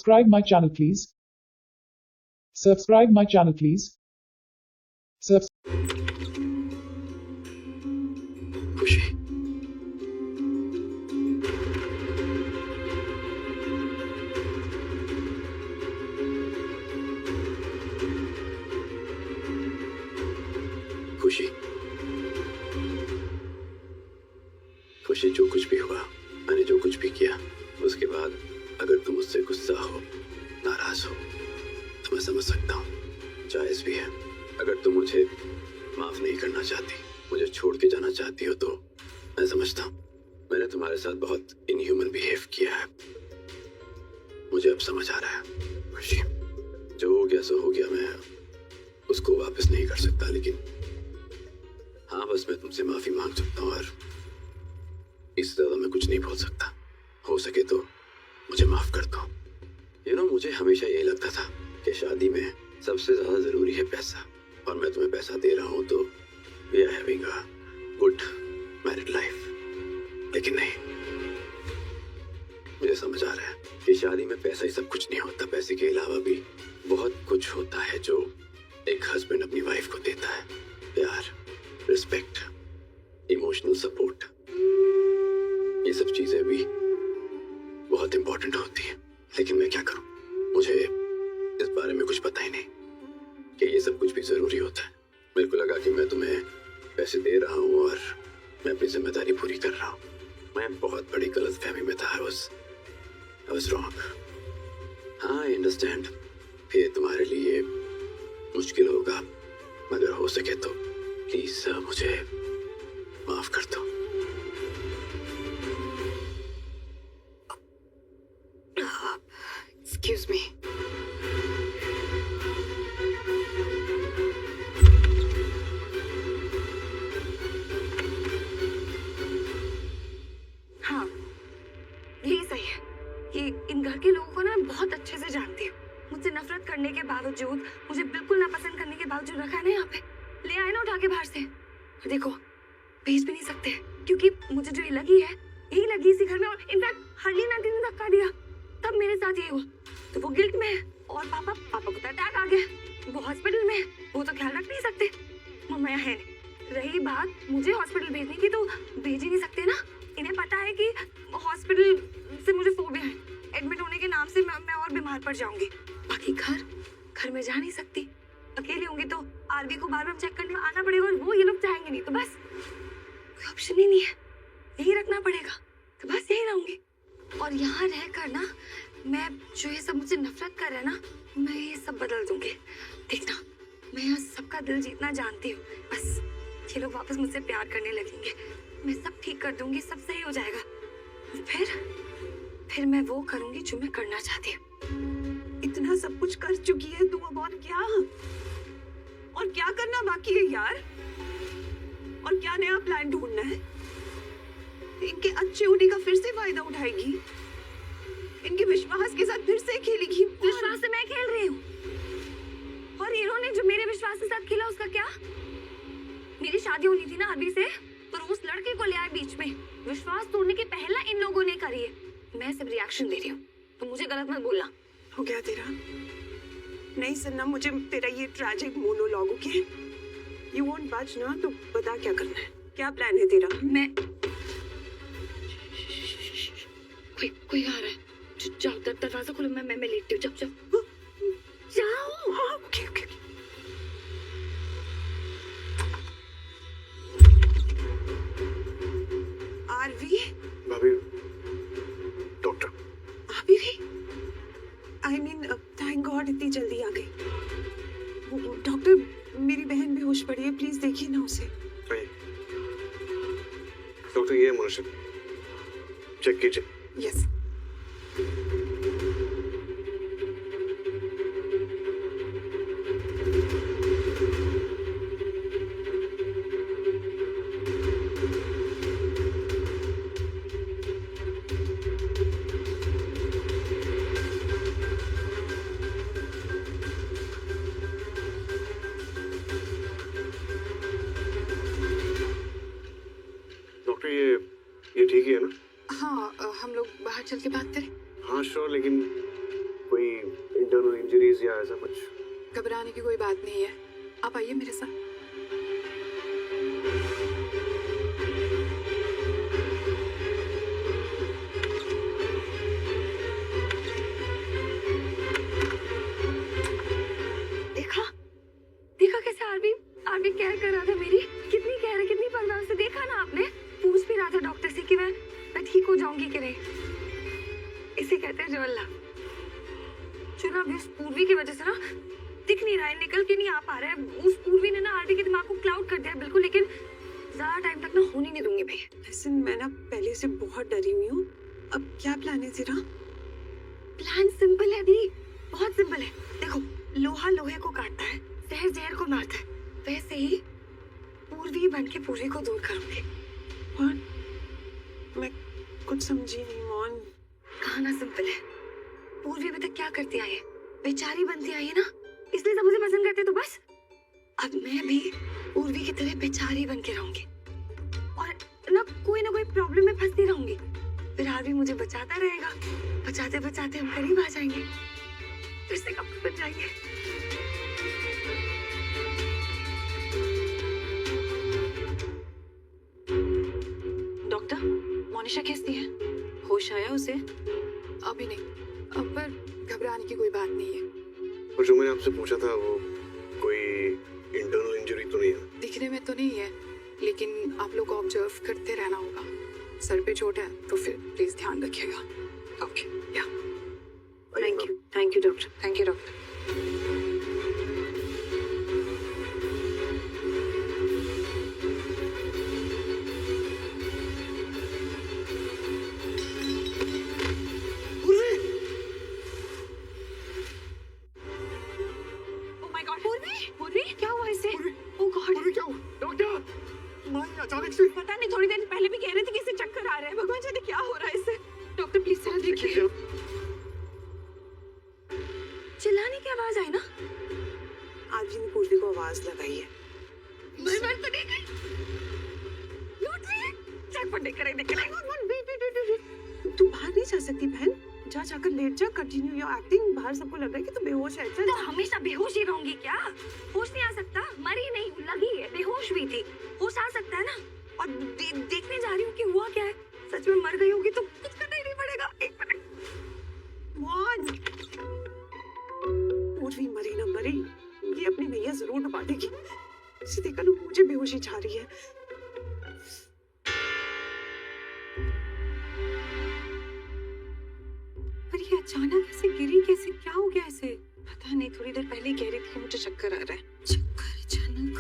Subscribe my channel please. Subscribe my channel please. खुशी, खुशी, खुशी, जो कुछ भी हुआ, मैंने जो कुछ भी किया, उसके बाद अगर तुम मुझसे गुस्सा हो, नाराज हो, तो मैं समझ सकता हूँ, जायज भी है। अगर तुम मुझे माफ नहीं करना चाहती, मुझे छोड़ के जाना चाहती हो, तो मैं समझता हूँ मैंने तुम्हारे साथ बहुत इनह्यूमन बिहेव किया है। मुझे अब समझ आ रहा है खुशी, जो हो गया सो हो गया, मैं उसको वापस नहीं कर सकता, लेकिन हाँ, बस मैं तुमसे माफी मांग सकता हूँ और इससे ज्यादा मैं कुछ नहीं बोल सकता। हो सके तो मुझे माफ कर दो। मुझे हमेशा यही लगता था कि शादी में सबसे ज्यादा जरूरी है पैसा, और मैं तुम्हें पैसा दे रहा हूँ तो we are having a good married life. लेकिन नहीं, मुझे समझ आ रहा है कि शादी में पैसा ही सब कुछ नहीं होता। पैसे के अलावा भी बहुत कुछ होता है जो एक हस्बैंड अपनी वाइफ को देता है। प्यार, रिस्पेक्ट, इमोशनल सपोर्ट, ये सब चीजें भी बहुत इंपॉर्टेंट होती है। लेकिन मैं क्या करूं, मुझे इस बारे में कुछ पता ही नहीं कि ये सब कुछ भी जरूरी होता है। मेरे को लगा कि मैं तुम्हें पैसे दे रहा हूँ और मैं अपनी जिम्मेदारी पूरी कर रहा हूँ। मैं बहुत बड़ी गलतफहमी में था। I was wrong. हाँ, I understand कि तुम्हारे लिए मुश्किल होगा, मगर हो सके तो प्लीज मुझे माफ कर दो। Excuse me. हाँ, यही सही है कि इन घर के लोगों को ना बहुत अच्छे से जानती हूँ। मुझसे नफरत करने के बावजूद, मुझे बिल्कुल नापसंद करने के बावजूद रखा है ना यहाँ पे। ले आए ना उठा के बाहर से। देखो, भेज भी नहीं सकते क्योंकि मुझे जो ये लगी है, यही लगी इसी घर में। और इनफैक्ट हरलीन आंटी ने धक्का दिया, तब मेरे साथ ये हुआ। तो वो गिल्ट में है। और पापा को तो अटैक आ गया, वो हॉस्पिटल में है, वो तो ख्याल रख नहीं सकते। मम्मा यहाँ है नहीं। रही बात मुझे हॉस्पिटल भेजने की, तो भेज ही नहीं सकते ना। इन्हें पता है कि हॉस्पिटल से मुझे फोबिया है, एडमिट होने के नाम से मैं और बीमार पड़ जाऊंगी। बाकी घर में जा नहीं सकती, अकेली होंगी तो आरबी को बार बार चेक करने आना पड़ेगा, और वो ये लोग चाहेंगे नहीं, तो बस कोई ऑप्शन ही नहीं है, यही रखना पड़ेगा। तो बस यही रहूंगी। और यहाँ रहकर ना, मैं जो ये सब मुझसे नफरत कर रहा है ना, मैं ये सब बदल दूंगी। देखना, मैं यहाँ सबका दिल जीतना जानती हूँ। बस ये लोग वापस मुझसे प्यार करने लगेंगे, मैं सब ठीक कर दूंगी, सब सही हो जाएगा। फिर मैं वो करूंगी जो मैं करना चाहती हूँ। इतना सब कुछ कर चुकी है तू, अब और क्या करना बाकी है यार? और क्या नया प्लान ढूंढना है? इनके अच्छे होने का फिर से फायदा उठाएगी, इनके विश्वास के साथ फिर से खेलेगी। विश्वास से मैं खेल रही हूँ, और इन्होंने जो मेरे विश्वास के साथ खेला उसका क्या? मेरी शादी होनी थी ना अभी से, तो उस लड़के को ले आए बीच में। विश्वास तोड़ने की पहला इन लोगों ने करी है। मैं सिर्फ रिएक्शन दे रही हूँ, तो मुझे गलत मत बोलना। हो गया तेरा? नहीं सुनना मुझे तेरा ये tragic monologue, okay? You won't बच ना, तो बता क्या करना है, क्या प्लान है तेरा? मैं कोई आ रहा है, जाओ दरवाजा खोलो, मैं लेटती हूँ। जाओ। हाँ, ओके। आरवी, भाभी, डॉक्टर। अभी भी? I mean, थैंक गॉड इतनी जल्दी आ गई। डॉक्टर, मेरी बहन बेहोश पड़ी है, प्लीज देखिए ना उसे। डॉक्टर, ये मनुष्य चेक कीजिए। यस। ये ठीक ही है ना? हाँ, हम लोग बाहर चल के बात करें। हाँ श्योर, लेकिन कोई या ऐसा कुछ? घबराने की कोई बात नहीं है, आप आइए मेरे साथ। देखा देखा कैसे आरबी आरबी केयर कर रहा था मेरी, कितनी केयर है, कितनी परवाह से। देखा ना आपने, पूछ भी रहा था डॉक्टर से कि मैं ठीक हो जाऊंगी कि नहीं। इसे कहते हैं जवल्ला। जो ना अभी उस पूर्वी की वजह से ना दिख नहीं रहा है, निकल के नहीं आ पा रहा है। उस पूर्वी ने ना आरबी के दिमाग को क्लाउड कर दिया बिल्कुल, लेकिन ज्यादा टाइम तक ना होने नहीं दूंगी भाई। लिसन, मैं ना पहले से बहुत डरी हुई हूँ। अब क्या प्लान है तेरा? प्लान सिंपल है दी, बहुत सिंपल है। देखो, लोहा लोहे को काटता है, जहर जहर को मारता है, वैसे ही पूर्वी बन के पूर्वी को दूर करूंगी। और मैं कुछ समझी नहीं मोहन। कहाना सिंपल है। पूर्वी अभी तक क्या करती आई है? बेचारी बनती आई है ना, इसलिए सब मुझे पसंद करते। तो बस अब मैं भी पूर्वी की तरह बेचारी बन के रहूंगी और ना कोई प्रॉब्लम में फंसती रहूंगी। फिर आरबी मुझे बचाता रहेगा, बचाते बचाते हम करीब आ जाएंगे, फिर से कब बन जाएंगे। डॉक्टर, मोनिशा कैसी है? होश आया उसे? अभी नहीं, अब पर घबराने की कोई बात नहीं है। और जो मैंने आपसे पूछा था वो कोई इंटरनल इंजरी तो नहीं है? दिखने में तो नहीं है, लेकिन आप लोग को ऑब्जर्व करते रहना होगा। सर पे चोट है तो फिर प्लीज ध्यान रखिएगा। ओके, या thank you doctor. Thank you doctor. Oh my God, पूर्वी क्या हुआ इसे? ओह गॉड, पूर्वी क्या हुआ? डॉक्टर, माही अचानक से। पता नहीं, थोड़ी देर पहले भी कह रहे थे कि इसे चक्कर आ रहे हैं। भगवान जाने क्या हो रहा है इसे। डॉक्टर प्लीज जरा देखिए। चिल्लाने की आवाज आई ना? आरबी ने पूर्वी को आवाज लगाई है। मैं तो नहीं गई। लूट रही, चटपट देख रही। तू बाहर नहीं जा सकती बहन, जा जाकर लेट जा, कंटिन्यू योर एक्टिंग। बाहर सबको लग रहा है कि तू बेहोश है। चल तो हमेशा बेहोश ही रहूंगी क्या? होश नहीं आ सकता? मरी नहीं, लगी है, बेहोश भी थी। होश आ सकता है ना? और देखने जा रही हूँ कि हुआ क्या है। सच में मर गई होगी तो कुछ करना ही नहीं पड़ेगा। एक मिनट। मोहन, पूर्वी मरी ना मरी, ये अपनी नैया जरूर डुबा देगी। इसे देखकर ना मुझे बेहोशी छा रही है। पर ये अचानक ऐसे गिरी कैसे? क्या हो गया इसे? पता नहीं, थोड़ी देर पहले ही कह रही थी कि मुझे चक्कर आ रहा है। चक्कर अचानक?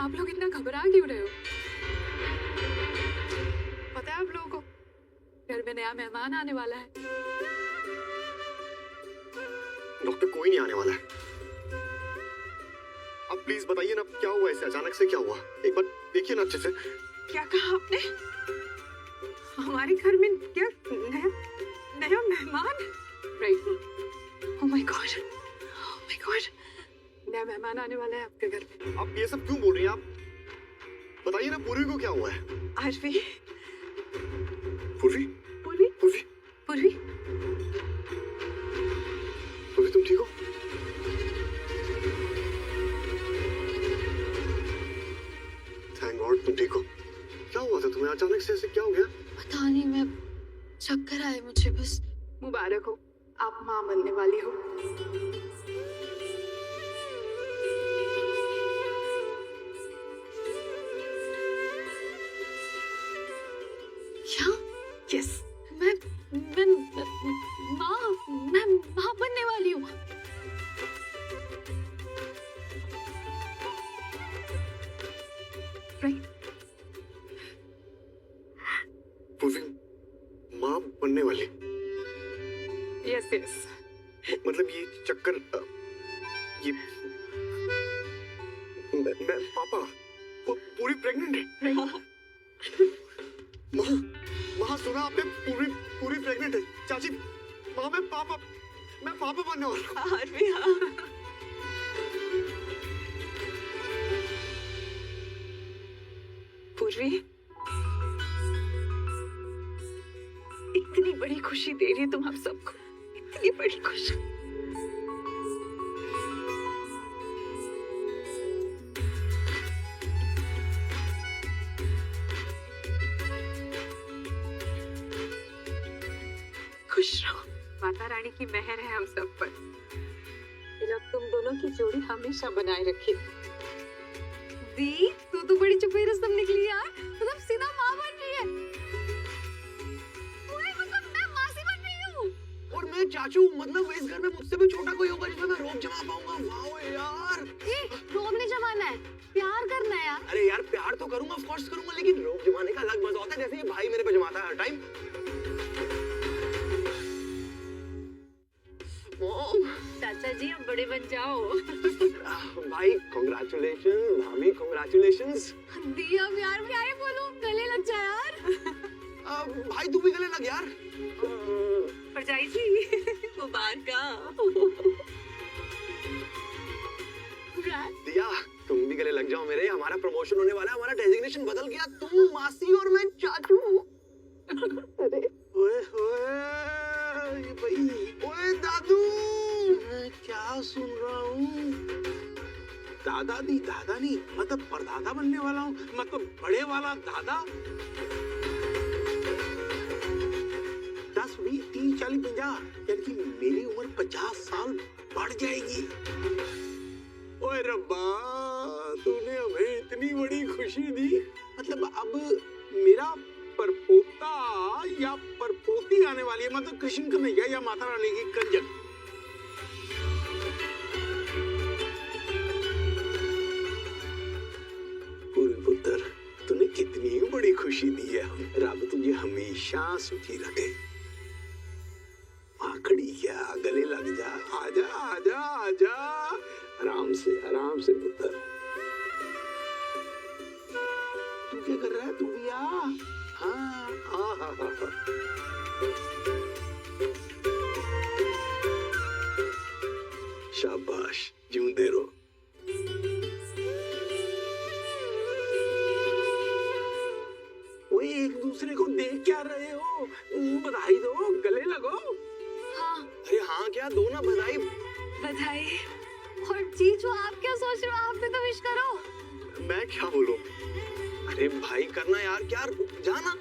आप लोग इतना घबरा क्यों रहे हो? पता है आप लोगों को घर में नया मेहमान आने वाला है। डॉक्टर, कोई नहीं आने वाला है। अब प्लीज बताइए ना, क्या हुआ इसे? अचानक से क्या हुआ? एक बार देखिए ना अच्छे से। क्या कहा आपने? हमारे घर में क्या नया मेहमान? Right. Oh my God, oh my God, नया मेहमान आने वाला है आपके घर में। आप ये सब क्यों बोल रही हैं? आप बताइए ना, पूर्वी को क्या हुआ है? आरबी, पूर्वी, पूर्वी, पूर्वी, पूर्वी, पूर्वी, तुम ठीक हो? थैंक गॉड तुम ठीक हो। क्या हुआ था तुम्हें? अचानक से ऐसे क्या हो गया? पता नहीं, मैं चक्कर आए मुझे बस। मुबारक हो, आप माँ बनने वाली हो। क्या? यस, मैं माँ बनने वाली हूँ। राइट। पूर्वी माँ बनने वाली? Yes yes. मतलब ये चक्कर ये मैं पापा पूरी प्रेग्नेंट है? माँ सुना आपने? पूरी प्रेग्नेंट है। चाची, माँ मैं पापा बनने वाला हूँ। आरबी, हाँ। पूर्वी, इतनी बड़ी खुशी दे रही है तुम हम सबको, इतनी बड़ी खुशी। खुश रहो। माता रानी की मेहर है हम सब पर। रब तुम दोनों की जोड़ी हमेशा बनाए रखे। दी तू तो बड़ी चुपेर रस्म निकली यार, मतलब सीधा माँ बन रही है। ओए मतलब मैं मासी बन रही हूँ। और मैं चाचू, मतलब इस घर में मुझसे भी छोटा कोई होगा जिसमें मैं रोब जमा पाऊंगा। वाओ यार। ये रोब नहीं जमाना है, प्यार करना है यार। अरे यार प्यार तो करूंगा, ऑफ कोर्स करूंगा, लेकिन रोब जमाने का अलग मजा होता है, जैसे ये भाई मेरे पे जमाता है हर टाइम। चाचा जी अब बड़े बन जाओ। भाई कांग्रेचुलेशन, मामी कांग्रेचुलेशंस। दी अब यार क्या ही बोलूं, गले लग जा यार। भाई तू भी गले लग यार। भरजाई जी मुबारक। दिया तुम भी गले लग जाओ मेरे, हमारा प्रमोशन होने वाला है, हमारा डेजिग्नेशन बदल गया, तुम मासी और मैं चाचू। अरे ओए ओए भाई, ओए दादू, मैं क्या सुन रहा हूँ? दादा नहीं मतलब परदादा बनने वाला हूँ, मतलब बड़े वाला दादा। 10, 20, 30, 40, 50, यानी कि मेरी उम्र 50 साल बढ़ जाएगी। ओए रब्बा, तूने हमें इतनी बड़ी खुशी दी। मतलब अब मेरा परपोता या परपोती आने वाली है, मतलब कृष्ण कन्हैया या माता रानी की कंजक। पूरे पुत्र, तूने कितनी बड़ी खुशी दी है। रब तुझे हमेशा सुखी रखे। आखड़ी क्या, गले लग जा, आजा आजा आजा, आराम से पुत्र। तू क्या कर रहा है? तू भी आ। हाँ, शाबाश, जीते रहो। ओए एक दूसरे को देख क्या रहे हो? बधाई दो, गले लगो। हाँ अरे हाँ क्या, दो ना बधाई। बधाई। और जीजू आप क्या सोच रहे हो, आप भी तो विश करो। मैं क्या बोलूं? अरे भाई करना यार, क्या जाना।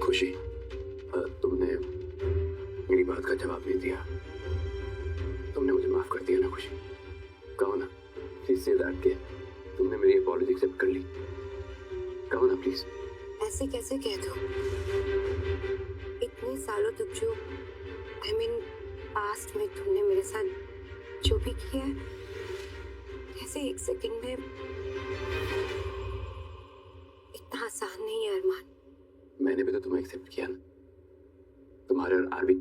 खुशी, तुमने मेरी बात का जवाब नहीं दिया। तुमने मुझे माफ कर दिया ना खुशी? कहो ना, प्लीज से दैट कि तुमने मेरी अपॉलॉजी एक्सेप्ट कर ली। कहो ना प्लीज। ऐसे कैसे कह दो? इतने सालों तक जो आई मीन पास्ट में तुमने मेरे साथ जो भी किया है, कैसे एक सेकंड में? इतना आसान नहीं है अरमान। मैंने भी तो तुम्हें एक्सेप्ट किया ना, तुम्हारे और आरवी।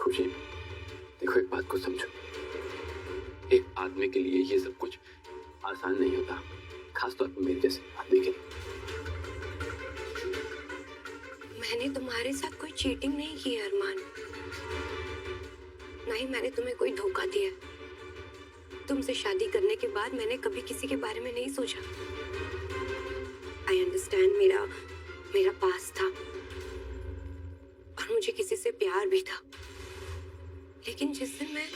खुशी, देखो एक बात को समझो, एक आदमी के लिए ये सब कुछ आसान नहीं होता, खासतौर पर मेरे जैसे आदमी के लिए। मैंने तुम्हारे साथ कोई चीटिंग नहीं की है अरमान, ना ही मैंने तुम्हें कोई धोखा दिया। तुमसे शादी करने के बाद मैंने कभी किसी के बारे में नहीं सोचा। आई अंडरस्टैंड, मेरा पास था और मुझे किसी से प्यार भी था, लेकिन जिस दिन मैं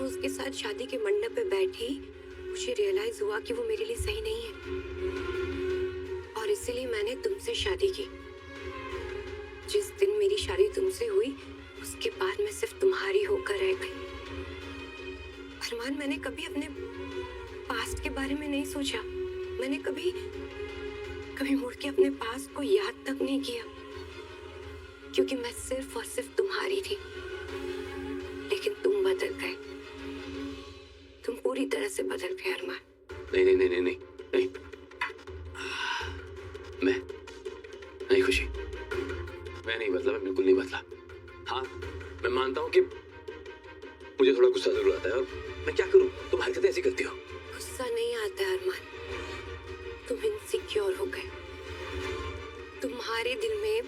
उसके साथ शादी के मंडप पे बैठी, मुझे रियलाइज हुआ कि वो मेरे लिए सही नहीं है और इसीलिए मैंने तुमसे शादी की। जिस दिन मेरी शादी तुमसे हुई, उसके बाद मैं सिर्फ तुम्हारी होकर रह अरमान, मैंने कभी अपने पास्ट के बारे में नहीं सोचा। मैंने कभी मुड़ के अपने पास्ट को याद तक नहीं किया, क्योंकि मैं सिर्फ और सिर्फ तुम्हारी थी। लेकिन तुम बदल गए, तुम पूरी तरह से बदल गए अरमान। नहीं नहीं नहीं नहीं नहीं नहीं, मैं नहीं खुशी, मैं नहीं बदला, मैं बिल्कुल नहीं बदला। हाँ, मैं मानता हूँ कि मुझे थोड़ा गुस्सा जरूर आता है, और मैं क्या करूँ, तुम हरकतें ऐसी करती हो। गुस्सा नहीं आता है अरमान, तुम इनसिक्योर हो गए। तुम्हारे दिल में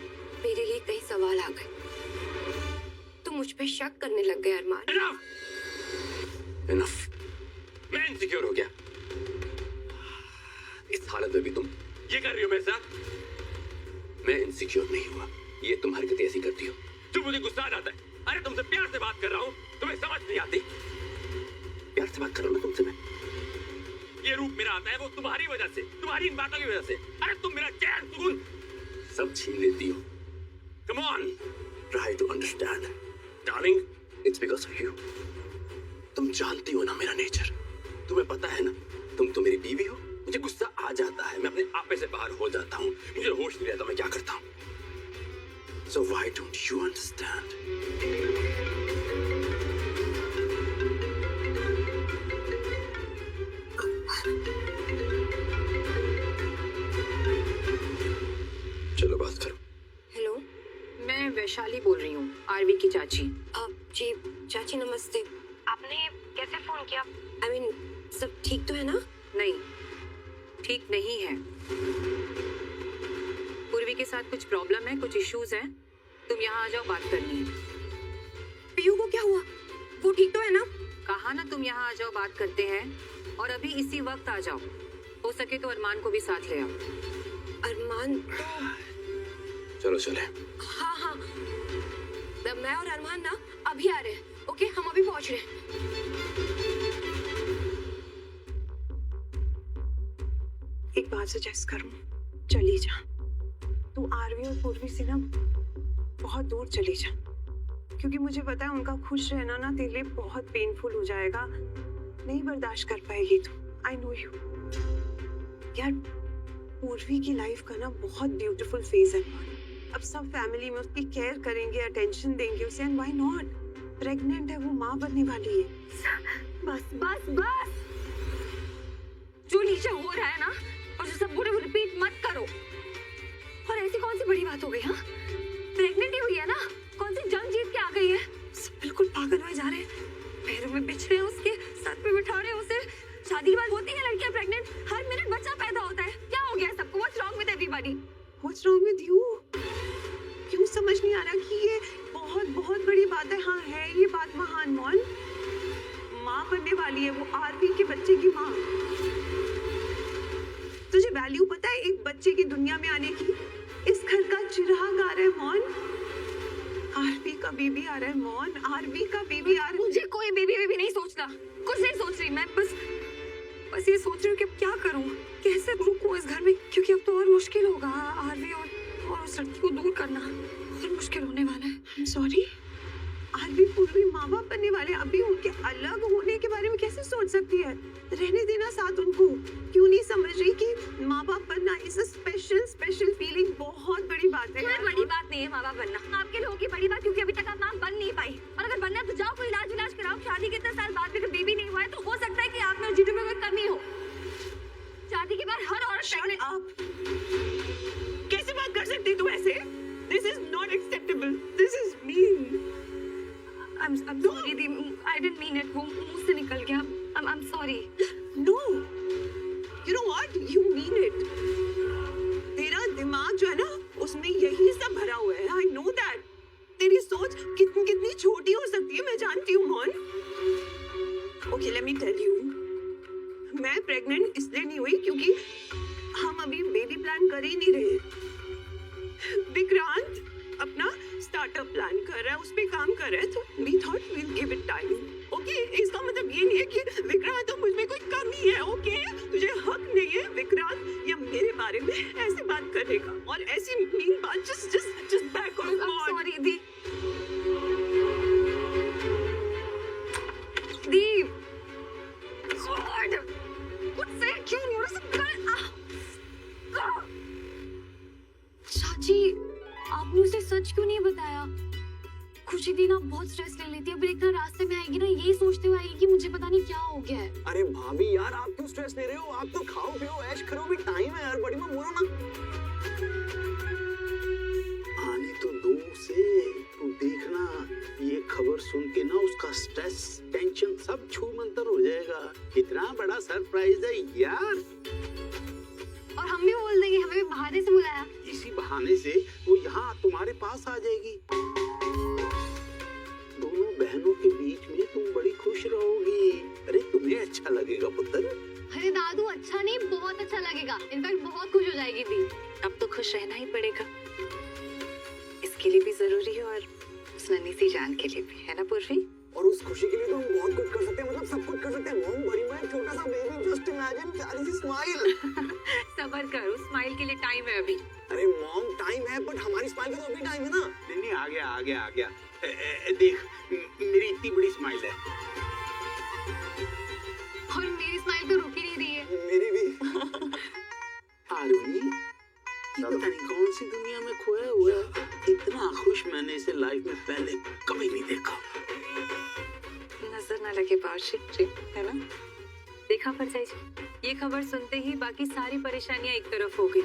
मेरे लिए कई सवाल आ गए, तुम मुझ पे शक करने लग गए अरमान। Enough! मैं इनसिक्योर हो गया। इस हालत में भी तुम ये कर रही हो मेरे साथ। मैं इनसिक्योर नहीं हुआ, ये तुम हरकतें ऐसी करती हो जो मुझे गुस्सा आ जाता है। अरे तुमसे प्यार से बात कर रहा हूँ, तुम्हें समझ नहीं आती। प्यार से बात कर रहा हूँ तुमसे मैं। ये रूप मेरा आता है वो तुम्हारी वजह से, तुम्हारी इन बातों की वजह से। अरे तुम मेरा चैन सुकून सब छीन लेती हो। Come on, try to understand, darling. It's because of you. तुम जानती हो ना मेरा नेचर, तुम्हें पता है ना, तुम तो मेरी बीवी हो। मुझे गुस्सा आ जाता है, मैं अपने आपे से बाहर हो जाता हूँ, मुझे होश नहीं रहता मैं क्या करता हूँ। So why don't you understand? चलो बात करो। हेलो, मैं वैशाली बोल रही हूँ, आरवी की चाची। जी चाची नमस्ते। आपने कैसे फोन किया? I mean, सब ठीक तो है ना? नहीं, ठीक नहीं है। पूर्वी के साथ कुछ प्रॉब्लम है, कुछ इश्यूज हैं। तुम यहाँ आ जाओ, बात करनी है। पीयू को क्या हुआ? वो ठीक तो है ना? कहा ना तुम यहाँ आ जाओ, बात करते हैं। और अभी इसी वक्त आ जाओ, हो सके तो अरमान को भी साथ ले आओ। अरमान तो चलो चले। हाँ हाँ, मैं और अरमान ना अभी आ रहे हैं। ओके, हम अभी पहुंच रहे हैं। एक बात सजेस्ट करूं, चली जा। तू आरवी और पूर्वी से ना बहुत दूर चली जा, क्योंकि मुझे पता है उनका खुश रहना ना तेरे लिए बहुत पेनफुल हो जाएगा। नहीं बर्दाश्त कर पाएगी तू। I know you. यार, पूर्वी की लाइफ का ना बहुत ब्यूटीफुल फेज है। अब सब फैमिली में उसकी केयर करेंगे, अटेंशन देंगे उसे, एंड व्हाई नॉट? प्रेग्नेंट है, वो माँ बनने वाली है। बस बस बस, जो नीचे हो रहा है ना, और जो सब बोले वो रिपीट मत करो। और ऐसी कौन सी बड़ी बात हो गई? हाँ, प्रेग्नेंट ही हुई है ना, कौन सी जंग जीत के आ गई है? सब बिल्कुल पागल हुए जा रहे हैं, पैरों में बिछ रहे हैं उसके, सर पे बिठा रहे हैं उसे। शादी के बाद होती है लड़कियां प्रेग्नेंट, हर मिनट बच्चा पैदा होता है। क्या हो गया सबको? What's wrong with everybody? What's wrong with you? क्यों समझ नहीं आ रहा कि ये बहुत बहुत बड़ी बात है? हाँ है ये बात महान। मौन माँ बनने वाली है वो, आरवी के बच्चे की माँ। तुझे वैल्यू पता है एक बच्चे की दुनिया में आने की? इस घर का चिराग आ रहा है मौन, आरवी का बेबी आ रहा है मौन, आरवी का बेबी आ रहा है। मुझे कोई बेबी नहीं सोचना, कुछ नहीं सोच रही मैं। बस ये सोच रही हूँ कि अब क्या करूँ, कैसे रुकूं इस घर में, क्योंकि अब तो और मुश्किल होगा। आरवी और उस लड़की को दूर करना और मुश्किल होने वाला है। आई एम सॉरी, आरवी पूर्वी माँ बाप बनने वाले, अभी उनके अलग होने के बारे में कैसे सोच सकती है? रहने देना साथ उनको। क्यों नहीं समझ रही कि माँ बाप बनना इज अ स्पेशल फीलिंग, बहुत बड़ी बात है। कोई बड़ी बात नहीं है माँ बाप बनना, आपके लोगों की बड़ी बात, क्योंकि अभी तक आप माँ बन नहीं पाई। और अगर बनना है तो जाओ कोई इलाज कराओ। शादी के इतने साल बाद भी अगर बेबी नहीं हुआ है तो हो सकता है कि आप में जीवन में कोई कमी हो। शादी के बाद हर औरत Shut up! कैसे बात कर सकती तू ऐसे? This is not acceptable. This is mean. I'm sorry the, I didn't mean it. वो मुंह से निकल गया। I'm sorry. No. You know what? You mean it. तेरा दिमाग जो है ना, उसमें यही सब भरा हुआ है। I know that. तेरी सोच कितनी छोटी हो सकती है, मैं जानती हूँ मौन। Okay, let me tell you. मैं प्रेग्नेंट इसलिए नहीं हुई क्योंकि हम अभी बेबी प्लान कर ही नहीं रहे। विक्रांत अपना स्टार्टअप प्लान कर रहा है, उस पे काम कर रहा है, तो we thought we'll give it time. Okay, इसका मतलब ये नहीं है कि विक्रांत तो मुझ में कोई कमी है। Okay, तुझे हक नहीं है विक्रांत या मेरे बारे में ऐसे बात करने का, और ऐसी मीन बात just back off. I'm sorry दी। बहुत स्ट्रेस ले लेती है, पर इतना रास्ते में आएगी ना, यही सोचते हुए आएगी कि मुझे पता नहीं क्या हो गया है। अरे भाभी यार, आप क्यों स्ट्रेस ले रहे हो? आप तो खाओ पियो ऐश करो, भी टाइम है यार, बड़ी माँ बोलो ना। आने तो दो उसे, तू देखना ये खबर सुन के ना उसका स्ट्रेस टेंशन सब छू मंतर हो जाएगा। कितना बड़ा सरप्राइज है यार। और हम भी बोल देंगे हमें भी बहाने से बुलाया। इसी बहाने से वो यहाँ तुम्हारे पास आ जाएगी। दोनों बहनों के बीच में तुम बड़ी खुश रहोगी। अरे तुम्हें अच्छा लगेगा पुत्र। अरे दादू, अच्छा नहीं, बहुत अच्छा लगेगा। इनफैक्ट बहुत खुश हो जाएगी दी। अब तो खुश रहना ही पड़ेगा, इसके लिए भी जरूरी है और उस नन्ही सी जान के लिए भी, है ना पूर्वी? और उस खुशी के लिए तो हम बहुत कुछ कर सकते हैं, मतलब सब कुछ कर सकते हैं। मॉम, बड़ी माँ, छोटा सा बेबी, जस्ट इमेजिन प्यारी सी स्माइल। सबर कर, उस स्माइल के लिए टाइम है अभी। अरे मॉम, टाइम है, बट हमारी स्माइल का तो अभी टाइम है ना। नहीं, आ गया। देख, मेरी इतनी बड़ी स्माइल है। और मेरी स्माइल तो रुक ही नहीं रही है। मेरी भी। आरवी, पता नहीं कौन सी दुनिया में खोया हुआ है। इतना खुश मैंने इसे लाइफ में पहले कभी नहीं देखा। नजर ना लगे बाशी, है ना? देखा परजाई जी, ये खबर सुनते ही बाकी सारी परेशानियां एक तरफ हो गई।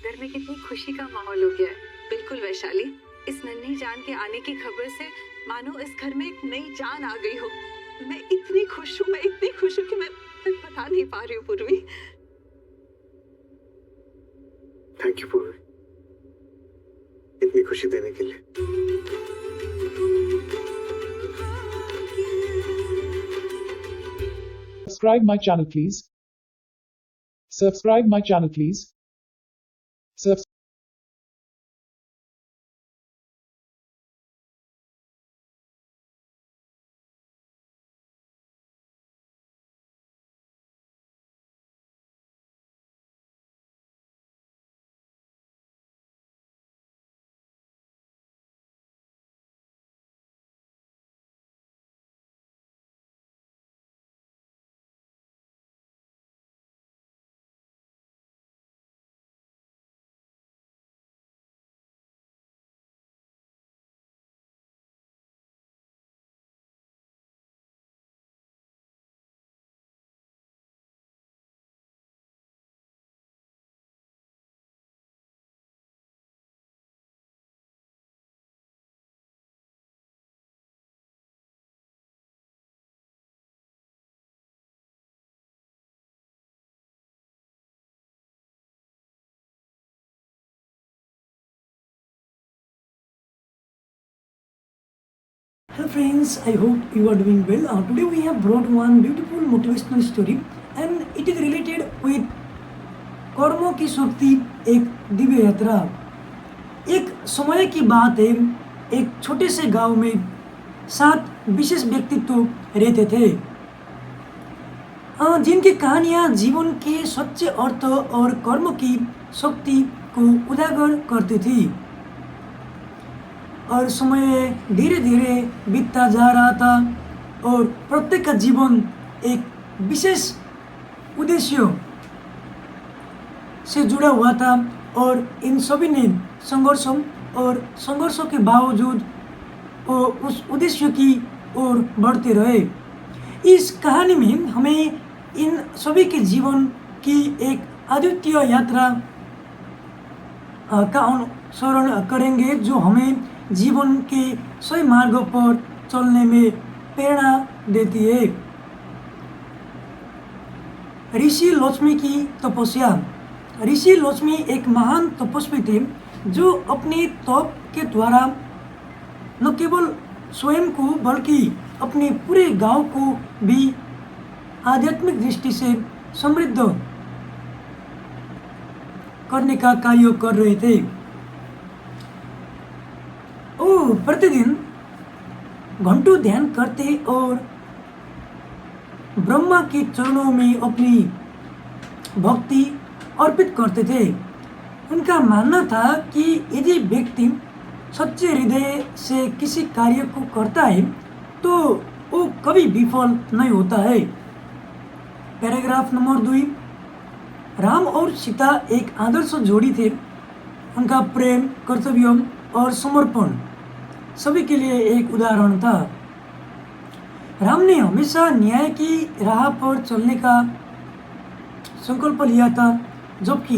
घर में कितनी खुशी का माहौल हो गया है। बिल्कुल वैशाली, इस नन्ही जान के आने की खबर से मानो इस घर में एक नई जान आ गई हो। मैं इतनी खुश हूँ कि मैं बता नहीं पा रही हूँ पूर्वी। थैंक यू पूर्वी, इतनी खुशी देने के लिए। Subscribe my channel please. Subscribe my channel please. Subscribe. Hello friends, I hope you are doing well. Today we have brought one beautiful motivational story and it is related with कर्मों की शक्ति, एक दिव्य यात्रा। एक समय की बात है, एक छोटे से गांव में 7 विशेष व्यक्तित्व रहते थे, जिनकी कहानियां जीवन के सच्चे अर्थ और कर्म की शक्ति को उजागर करती थी। और समय धीरे धीरे बीतता जा रहा था और प्रत्येक का जीवन एक विशेष उद्देश्य से जुड़ा हुआ था और इन सभी ने संघर्षों के बावजूद वो उस उद्देश्य की ओर बढ़ते रहे। इस कहानी में हमें इन सभी के जीवन की एक अद्वितीय यात्रा का अनुसरण करेंगे, जो हमें जीवन के सही मार्ग पर चलने में प्रेरणा देती है। ऋषि लक्ष्मी की तपस्या। ऋषि लक्ष्मी एक महान तपस्वी थे जो अपने तप के द्वारा न केवल स्वयं को बल्कि अपने पूरे गांव को भी आध्यात्मिक दृष्टि से समृद्ध करने का कार्य कर रहे थे। वो प्रतिदिन घंटों ध्यान करते और ब्रह्मा के चरणों में अपनी भक्ति अर्पित करते थे। उनका मानना था कि यदि व्यक्ति सच्चे हृदय से किसी कार्य को करता है तो वो कभी विफल नहीं होता है। Paragraph number 2। राम और सीता एक आदर्श जोड़ी थे। उनका प्रेम, कर्तव्य और समर्पण सभी के लिए एक उदाहरण था। राम ने हमेशा न्याय की राह पर चलने का संकल्प लिया था, जबकि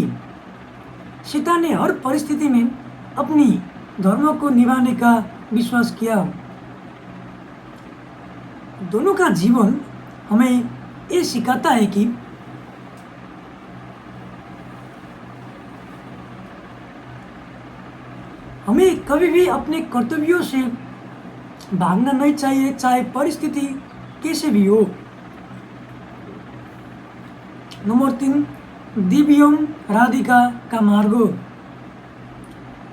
सीता ने हर परिस्थिति में अपनी धर्म को निभाने का विश्वास किया। दोनों का जीवन हमें ये सिखाता है कि हमें कभी भी अपने कर्तव्यों से भागना नहीं चाहिए, चाहे परिस्थिति कैसे भी हो। नंबर 3, दिव्यम राधिका का मार्ग।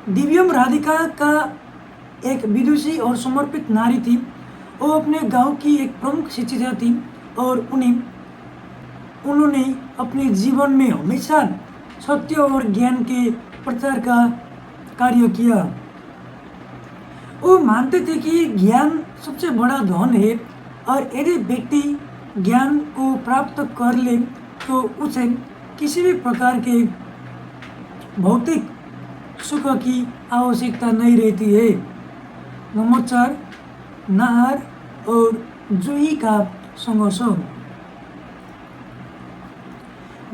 दिव्यम राधिका का एक विदुषी और समर्पित नारी थी। वो अपने गांव की एक प्रमुख शिक्षिका थी और उन्होंने अपने जीवन में हमेशा सत्य और ज्ञान के प्रचार का कार्य किया। वो मानते थे कि ज्ञान सबसे बड़ा धन है और यदि व्यक्ति ज्ञान को प्राप्त कर ले तो उसे किसी भी प्रकार के भौतिक सुख की आवश्यकता नहीं रहती है। नंबर 4, नाहर और जूही का संघर्ष।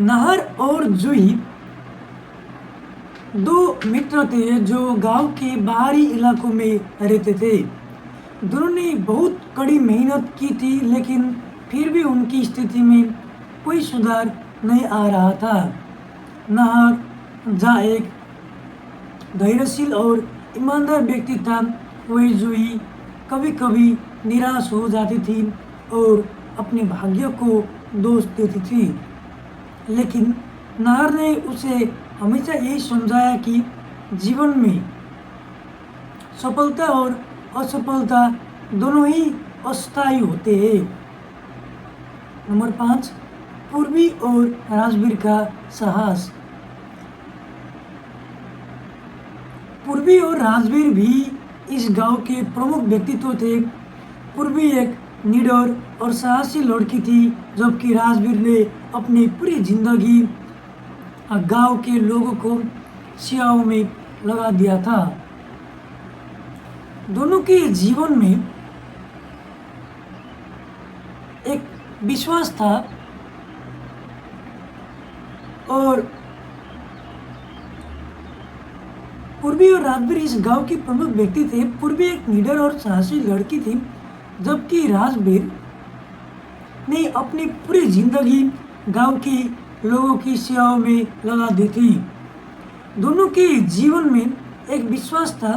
नाहर और जूही 2 मित्र थे जो गांव के बाहरी इलाकों में रहते थे। दोनों ने बहुत कड़ी मेहनत की थी, लेकिन फिर भी उनकी स्थिति में कोई सुधार नहीं आ रहा था। नाहर जहाँ एक धैर्यशील और ईमानदार व्यक्ति था, वही जूही कभी कभी निराश हो जाती थी और अपने भाग्य को दोष देती थी। लेकिन नाहर ने उसे हमेशा यही समझाया कि जीवन में सफलता और असफलता दोनों ही अस्थायी होते हैं। नंबर 5, पूर्वी और राजवीर का साहस। पूर्वी और राजवीर भी इस गांव के प्रमुख व्यक्तित्व थे। पूर्वी एक निडर और साहसी लड़की थी, जबकि राजवीर ने अपनी पूरी जिंदगी गांव के लोगों को सेवाओं में लगा दिया था। दोनों के जीवन में एक विश्वास था और पूर्वी और राजवीर इस गांव की प्रमुख व्यक्ति थे। पूर्वी एक निडर और साहसी लड़की थी, जबकि राजवीर ने अपनी पूरी जिंदगी गांव के लोगों की सेवाओं में लगा दी थी। दोनों के जीवन में एक विश्वास था।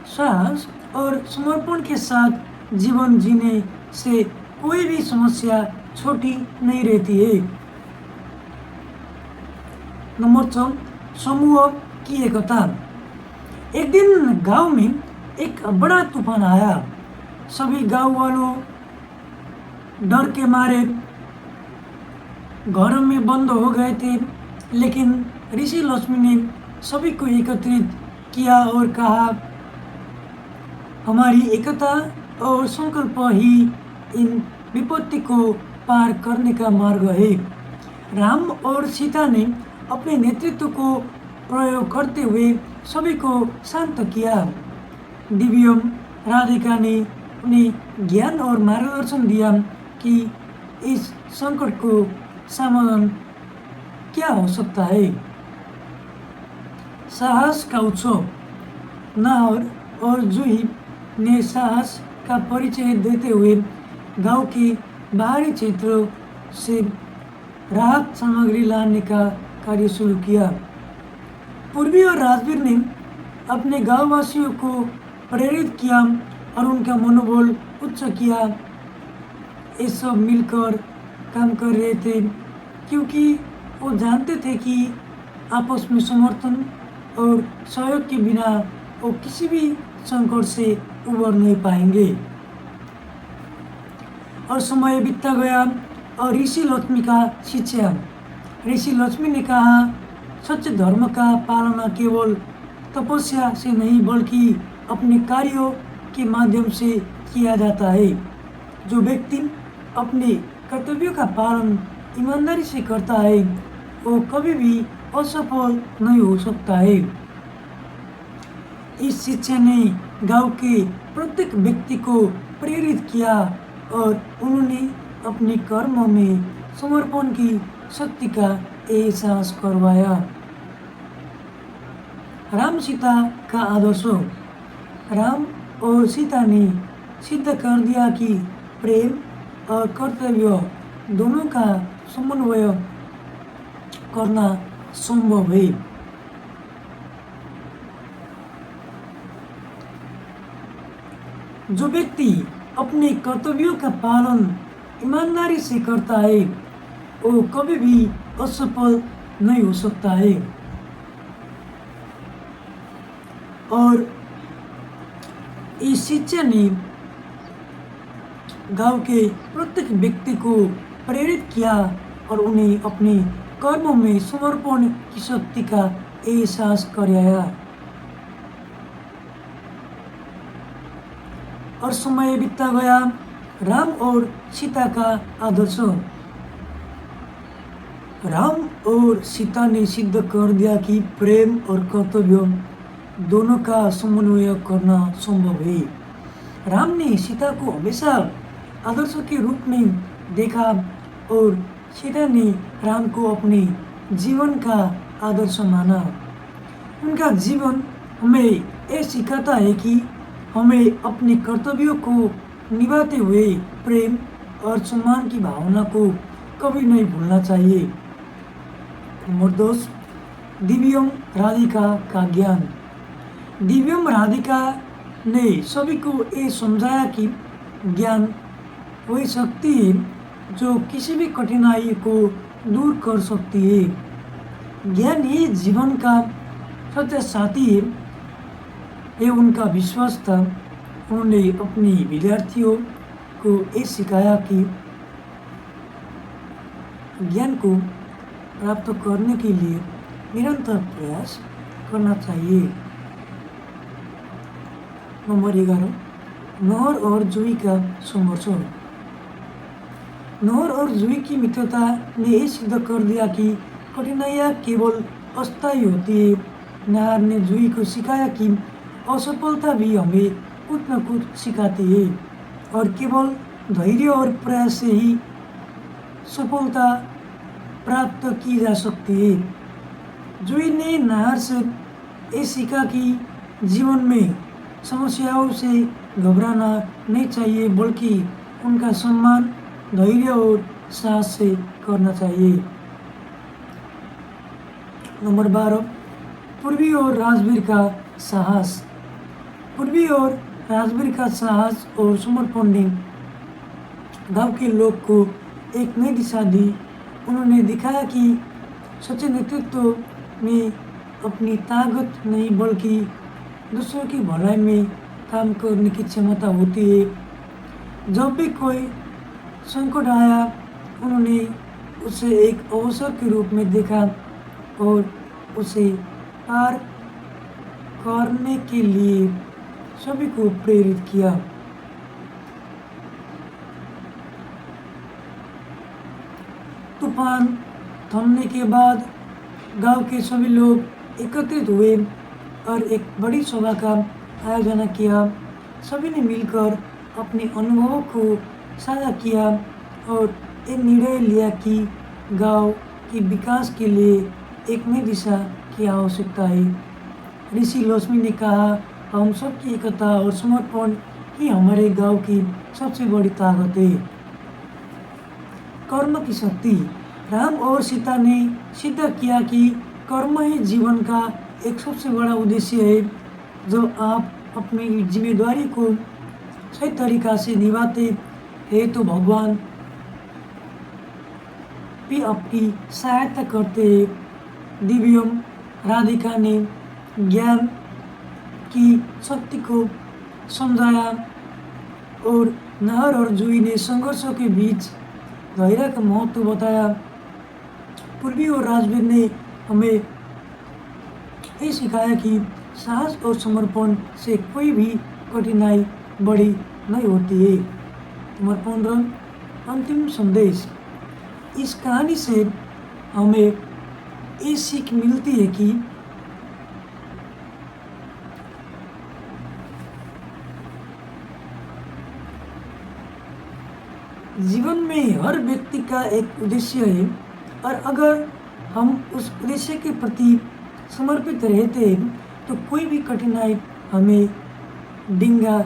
साहस और समर्पण के साथ जीवन जीने से कोई भी समस्या छोटी नहीं रहती है। नंबर 6, समूह की एकता। एक दिन गांव में एक बड़ा तूफान आया। सभी गांव वालों डर के मारे घरों में बंद हो गए थे, लेकिन ऋषि लक्ष्मी ने सभी को एकत्रित किया और कहा, हमारी एकता और संकल्प ही इन विपत्ति को पार करने का मार्ग है। राम और सीता ने अपने नेतृत्व को प्रयोग करते हुए सभी को शांत किया। दिव्यम राधिका ने उन्हें ज्ञान और मार्गदर्शन दिया कि इस संकट को समाधान क्या हो सकता है। साहस का उत्सव। नाहर और जूही ने साहस का परिचय देते हुए गांव के बाहरी क्षेत्रों से राहत सामग्री लाने का कार्य शुरू किया। पूर्वी और राजवीर ने अपने गांववासियों को प्रेरित किया और उनका मनोबल उच्च किया। ये सब मिलकर काम कर रहे थे क्योंकि वो जानते थे कि आपस में समर्थन और सहयोग के बिना वो किसी भी संकट से उबर नहीं पाएंगे। और समय बीतता गया और ऋषि लक्ष्मी का शिक्षा। ऋषि लक्ष्मी ने कहा, सच्चे धर्म का पालना केवल तपस्या से नहीं बल्कि अपने कार्यों के माध्यम से किया जाता है। जो व्यक्ति अपने कर्तव्यों का पालन ईमानदारी से करता है वो कभी भी असफल नहीं हो सकता है। इस शिक्षा ने गांव के प्रत्येक व्यक्ति को प्रेरित किया और उन्होंने अपने कर्मों में समर्पण की शक्ति का एहसास करवाया। राम सीता का आदर्श। राम और सीता ने सिद्ध कर दिया कि प्रेम और कर्तव्य दोनों का समन्वय करना संभव है। जो व्यक्ति अपने कर्तव्यों का पालन ईमानदारी से करता है वो कभी भी असफल नहीं हो सकता है। और इस शिक्षा ने गांव के प्रत्येक व्यक्ति को प्रेरित किया और उन्हें अपने कर्मों में समर्पण की शक्ति का एहसास कराया। और समय बीतता गया। राम और सीता का आदर्श। राम और सीता ने सिद्ध कर दिया कि प्रेम और कर्तव्य दोनों का समन्वय करना संभव है। राम ने सीता को हमेशा आदर्श के रूप में देखा और सीता ने राम को अपने जीवन का आदर्श माना। उनका जीवन हमें ये सिखाता है कि हमें अपने कर्तव्यों को निभाते हुए प्रेम और सम्मान की भावना को कभी नहीं भूलना चाहिए। नंबर 2, दिव्यम राधिका का ज्ञान। दिव्यम राधिका ने सभी को ये समझाया कि ज्ञान वही शक्ति है जो किसी भी कठिनाई को दूर कर सकती है। ज्ञान ही जीवन का सच्चा साथी है। ये उनका विश्वास था। उन्होंने अपने विद्यार्थियों को ये सिखाया कि ज्ञान को प्राप्त करने के लिए निरंतर प्रयास करना चाहिए। नंबर 11, नहर और जूही का संघर्ष। नहर और जूही की मित्रता ने ये सिद्ध कर दिया कि कठिनाइयाँ केवल अस्थायी होती है। नहर ने जूही को सिखाया कि असफलता भी हमें कुछ न कुछ सिखाती है और केवल धैर्य और प्रयास से ही सफलता प्राप्त की जा सकती है। जूही ने नहर से ये सीखा कि जीवन में समस्याओं से घबराना नहीं चाहिए बल्कि उनका सम्मान धैर्य और साहस से करना चाहिए। नंबर 12, पूर्वी और राजवीर का साहस। पूर्वी और राजवीर का साहस और समर्पण ने गांव के लोग को एक नई दिशा दी। उन्होंने दिखाया कि सच्चे नेतृत्व में अपनी ताकत नहीं बल्कि दूसरों की भलाई में काम करने की क्षमता होती है। जब भी कोई संकट आया उन्होंने उसे एक अवसर के रूप में देखा और उसे पार करने के लिए सभी को प्रेरित किया। तूफान थमने के बाद गांव के सभी लोग एकत्रित हुए और एक बड़ी सभा का आयोजन किया। सभी ने मिलकर अपने अनुभवों को साझा किया और ये निर्णय लिया कि गांव के विकास के लिए एक नई दिशा की आवश्यकता है। ऋषि लक्ष्मी ने कहा, हम सबकी एकता और समर्पण ही हमारे गांव की सबसे बड़ी ताकत है। कर्म की शक्ति। राम और सीता ने सिद्ध किया कि कर्म ही जीवन का एक सबसे बड़ा उद्देश्य है। जो आप अपनी जिम्मेदारी को सही तरीका से निभाते हैं तो भगवान भी आपकी सहायता करते हैं। दिव्यम राधिका ने ज्ञान की शक्ति को समझाया और नहर और जूही ने संघर्षों के बीच धैर्य का महत्व बताया। पूर्वी और राजवीर ने हमें ये सिखाया कि साहस और समर्पण से कोई भी कठिनाई बड़ी नहीं होती है। नंबर 15, अंतिम संदेश। इस कहानी से हमें ये सीख मिलती है कि जीवन में हर व्यक्ति का एक उद्देश्य है और अगर हम उस उद्देश्य के प्रति समर्पित रहते हैं तो कोई भी कठिनाई हमें डिंगा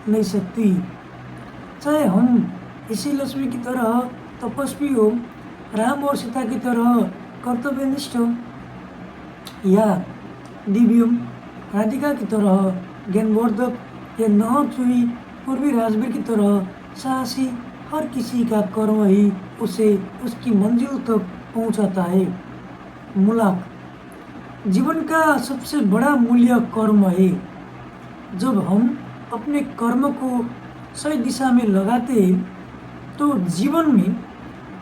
नहीं सकती। चाहे हम इसी लक्ष्मी की तरह तपस्वी हो, राम और सीता की तरह कर्तव्यनिष्ठ हो, या दिव्यम राधिका की तरह ज्ञानवर्धक या नौचुई पूर्वी राजवीर की तरह साहसी, हर किसी का कर्म ही उसे उसकी मंजिल तक पहुंचाता है। मूलक जीवन का सबसे बड़ा मूल्य कर्म है। जब हम अपने कर्म को सही दिशा में लगाते हैं तो जीवन में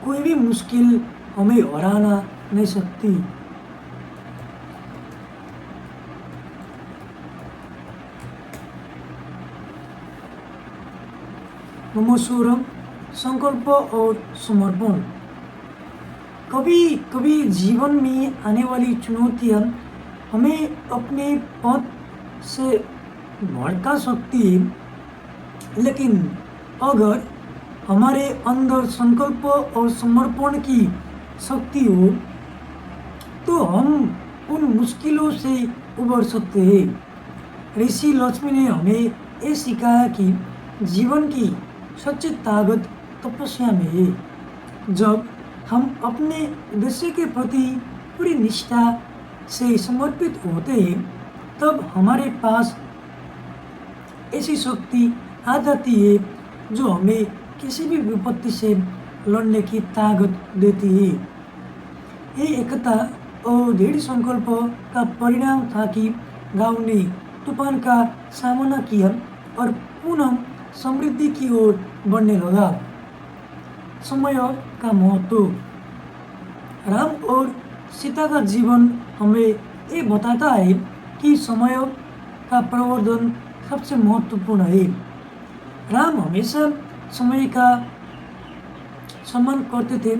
कोई भी मुश्किल हमें हराना नहीं सकती। नमोसूरम संकल्प और समर्पण। कभी कभी जीवन में आने वाली चुनौतियां हमें अपने पथ से भड़का सकती है, लेकिन अगर हमारे अंदर संकल्प और समर्पण की शक्ति हो तो हम उन मुश्किलों से उबर सकते हैं। ऋषि लक्ष्मी ने हमें ये सिखाया कि जीवन की सच्ची ताकत तपस्या में है। जब हम अपने उद्देश्य के प्रति पूरी निष्ठा से समर्पित होते हैं तब हमारे पास ऐसी शक्ति आ जाती है जो हमें किसी भी विपत्ति से लड़ने की ताकत देती है। ये एकता और दृढ़ संकल्प का परिणाम था कि गांव ने तूफान का सामना किया और पुनः समृद्धि की ओर बढ़ने लगा। समय का महत्व। राम और सीता का जीवन हमें ये बताता है कि समय का प्रवर्धन सबसे महत्वपूर्ण है। राम हमेशा समय का सम्मान करते थे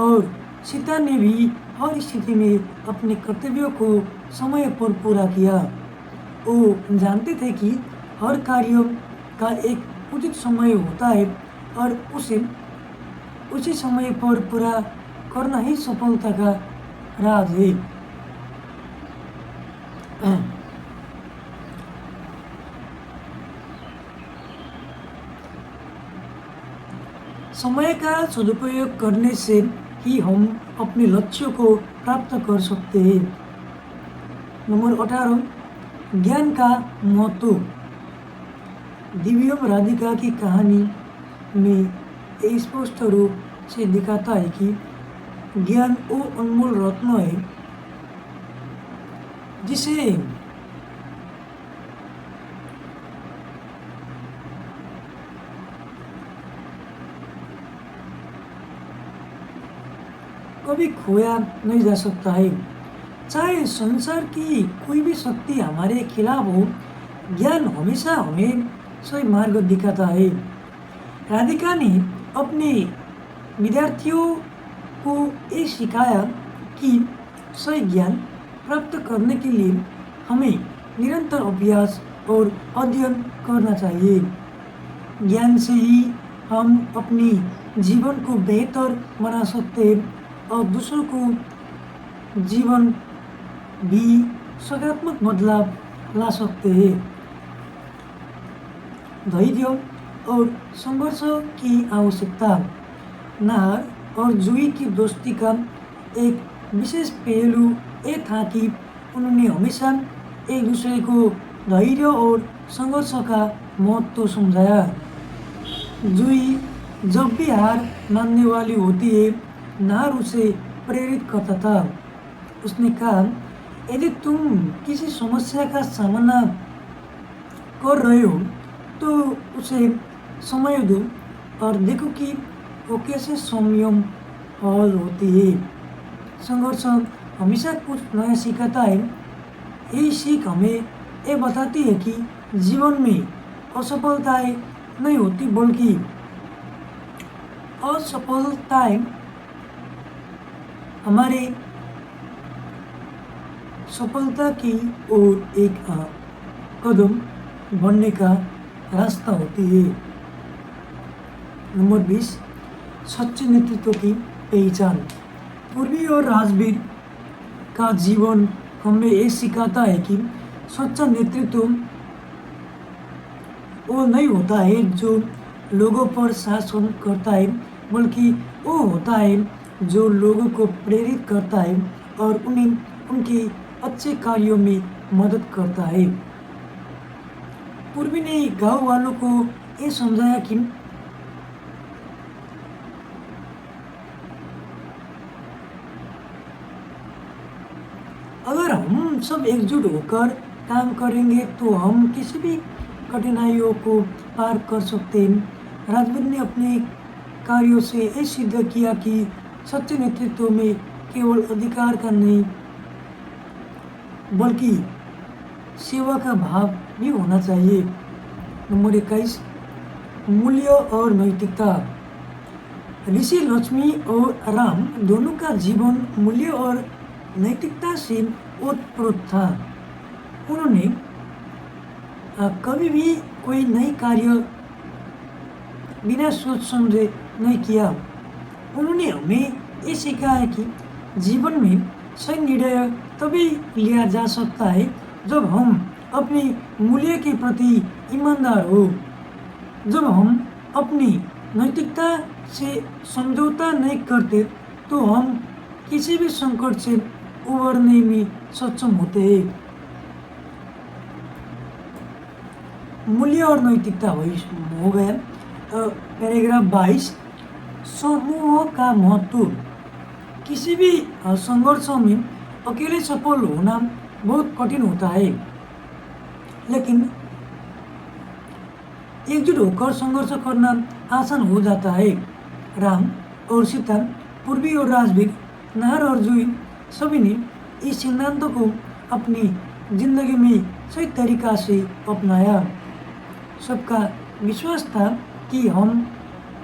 और सीता ने भी हर स्थिति में अपने कर्तव्यों को समय पर पूरा किया। वो जानते थे कि हर कार्य का एक उचित समय होता है और उसे उसी समय पर पूरा करना ही सफलता का राज है। समय का सदुपयोग करने से ही हम अपने लक्ष्यों को प्राप्त कर सकते हैं। नंबर 18, ज्ञान का महत्व। दिव्यम राधिका की कहानी में ये स्पष्ट रूप से दिखाता है कि ज्ञान वो अनमोल रत्न है जिसे कभी खोया नहीं जा सकता है। चाहे संसार की कोई भी शक्ति हमारे खिलाफ हो, ज्ञान हमेशा हमें सही मार्ग दिखाता है। राधिका ने अपने विद्यार्थियों को ये सिखाया कि सही ज्ञान प्राप्त करने के लिए हमें निरंतर अभ्यास और अध्ययन करना चाहिए। ज्ञान से ही हम अपनी जीवन को बेहतर बना सकते हैं और दूसरों को जीवन भी सकारात्मक बदलाव ला सकते हैं। धैर्य और संघर्ष की आवश्यकता। नाहर और जूही की दोस्ती का एक विशेष पहलू ये था कि उन्होंने हमेशा एक दूसरे को धैर्य और संघर्ष का महत्व समझाया। जूही जब भी हार मानने वाली होती है, नाहर उसे प्रेरित करता था। उसने कहा, यदि तुम किसी समस्या का सामना कर रहे हो तो उसे समय दो और देखो कि वो कैसे संयम हल होती है। संघर्ष हमेशा कुछ नया सिखाता है। यही सीख हमें ये बताती है कि जीवन में असफलताएं नहीं होती बल्कि असफलताएं हमारे सफलता की ओर एक कदम बढ़ने का रास्ता होती है। नंबर 20, सच्चे नेतृत्व की पहचान। पूर्वी और राजवीर का जीवन हमें ये सिखाता है कि सच्चा नेतृत्व वो नहीं होता है जो लोगों पर शासन करता है, बल्कि वो होता है जो लोगों को प्रेरित करता है और उन्हें उनके अच्छे कार्यों में मदद करता है। पूर्वी ने गांव वालों को ये समझाया कि अगर हम सब एकजुट होकर काम करेंगे तो हम किसी भी कठिनाइयों को पार कर सकते हैं। राजवीर ने अपने कार्यों से ये सिद्ध किया कि सच्चे नेतृत्व में केवल अधिकार का नहीं बल्कि सेवा का भाव भी होना चाहिए। नंबर 21, मूल्य और नैतिकता। ऋषि लक्ष्मी और राम दोनों का जीवन मूल्य और नैतिकता से ओतप्रोत था। उन्होंने कभी भी कोई नई कार्य बिना सोच समझे नहीं किया। उन्होंने हमें ये सिखाया कि जीवन में सही निर्णय तभी लिया जा सकता है जब हम अपने मूल्य के प्रति ईमानदार हो। जब हम अपनी नैतिकता से समझौता नहीं करते तो हम किसी भी संकट से उबरने में सक्षम होते हैं। मूल्य और नैतिकता हो गया। पैराग्राफ 22, समूह का महत्व। किसी भी संघर्ष में अकेले सफल होना बहुत कठिन होता है, लेकिन एकजुट होकर संघर्ष करना आसान हो जाता है। राम और सीता, पूर्वी और राजवीर, नाहर और जुई सभी ने इस सिद्धांत को अपनी जिंदगी में सही तरीका से अपनाया। सबका विश्वास था कि हम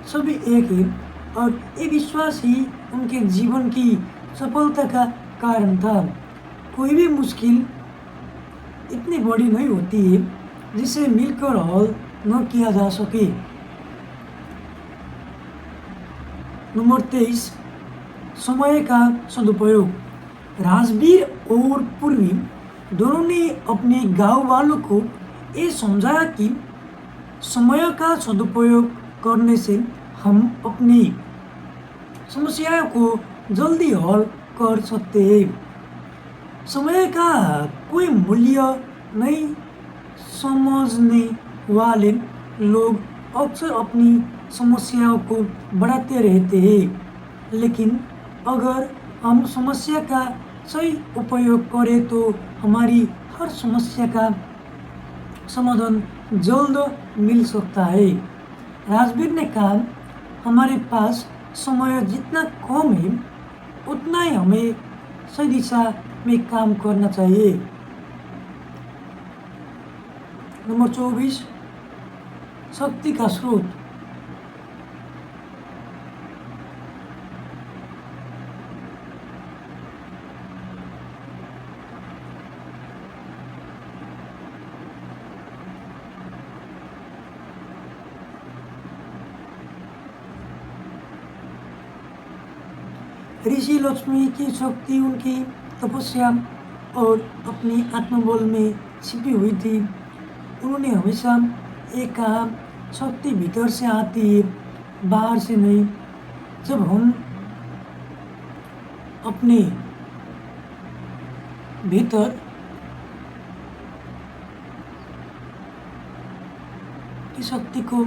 सभी एक हैं और ये विश्वास ही उनके जीवन की सफलता का कारण था। कोई भी मुश्किल इतनी बड़ी नहीं होती है जिसे मिलकर हल न किया जा सके। नंबर 23, समय का सदुपयोग। राजवीर और पूर्वी दोनों ने अपने गांव वालों को ये समझाया कि समय का सदुपयोग करने से हम अपनी समस्याओं को जल्दी हल कर सकते हैं। समय का कोई मूल्य नहीं समझने वाले लोग अक्सर अपनी समस्याओं को बढ़ाते रहते हैं, लेकिन अगर हम समस्या का सही उपयोग करें तो हमारी हर समस्या का समाधान जल्द मिल सकता है। राजवीर ने कहा, हमारे पास समय जितना कम है उतना ही हमें सही दिशा में काम करना चाहिए। नंबर 24, शक्ति का स्रोत। ऋषि लक्ष्मी की शक्ति उनकी तपस्या और अपनी आत्मबल में छिपी हुई थी। उन्होंने हमेशा ये कहा, शक्ति भीतर से आती है, बाहर से नहीं। जब हम अपने भीतर की शक्ति को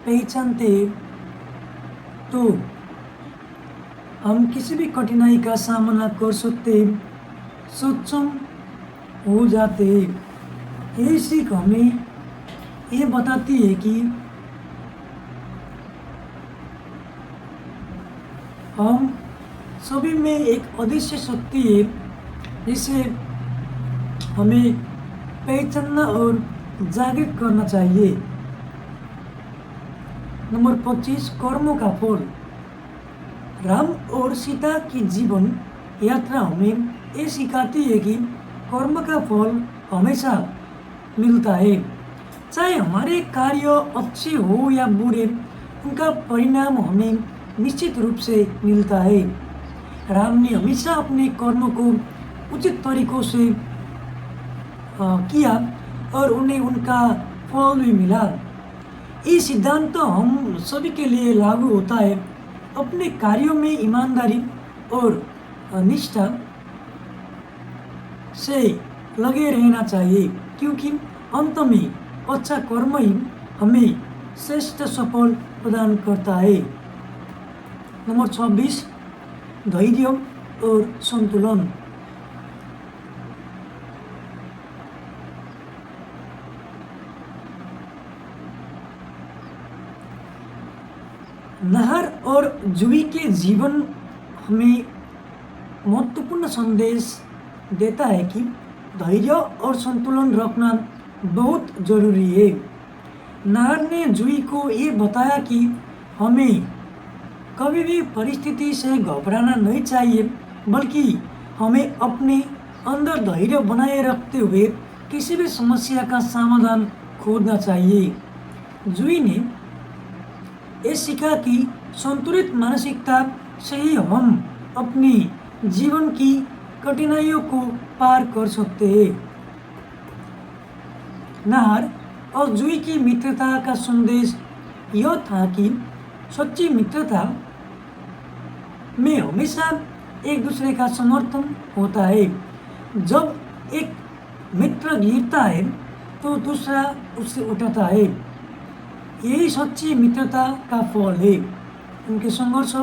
पहचानते हैं तो हम किसी भी कठिनाई का सामना कर सकते हैं, सक्षम हो जाते हैं। यही सीख हमें ये बताती है कि हम सभी में एक अदृश्य शक्ति है जिसे हमें पहचानना और जागृत करना चाहिए। नंबर 25, कर्मों का फल। राम और सीता की जीवन यात्रा हमें ये सिखाती है कि कर्म का फल हमेशा मिलता है। चाहे हमारे कार्य अच्छे हो या बुरे, उनका परिणाम हमें निश्चित रूप से मिलता है। राम ने हमेशा अपने कर्मों को उचित तरीकों से किया और उन्हें उनका फल भी मिला। ये सिद्धांत तो हम सभी के लिए लागू होता है। अपने कार्यों में ईमानदारी और निष्ठा से लगे रहना चाहिए, क्योंकि अंत में अच्छा कर्म ही हमें श्रेष्ठ सफल प्रदान करता है। नंबर 26, धैर्य और संतुलन। नाहर और जूही के जीवन हमें महत्वपूर्ण संदेश देता है कि धैर्य और संतुलन रखना बहुत जरूरी है। नाहर ने जूही को ये बताया कि हमें कभी भी परिस्थिति से घबराना नहीं चाहिए, बल्कि हमें अपने अंदर धैर्य बनाए रखते हुए किसी भी समस्या का समाधान खोजना चाहिए। जूही ने ये सीखा कि संतुलित मानसिकता से ही हम अपनी जीवन की कठिनाइयों को पार कर सकते हैं। नाहर और जूही की मित्रता का संदेश यह था कि सच्ची मित्रता में हमेशा एक दूसरे का समर्थन होता है। जब एक मित्र गिरता है तो दूसरा उससे उठाता है। यही सच्ची मित्रता का फल है। उनके संघर्ष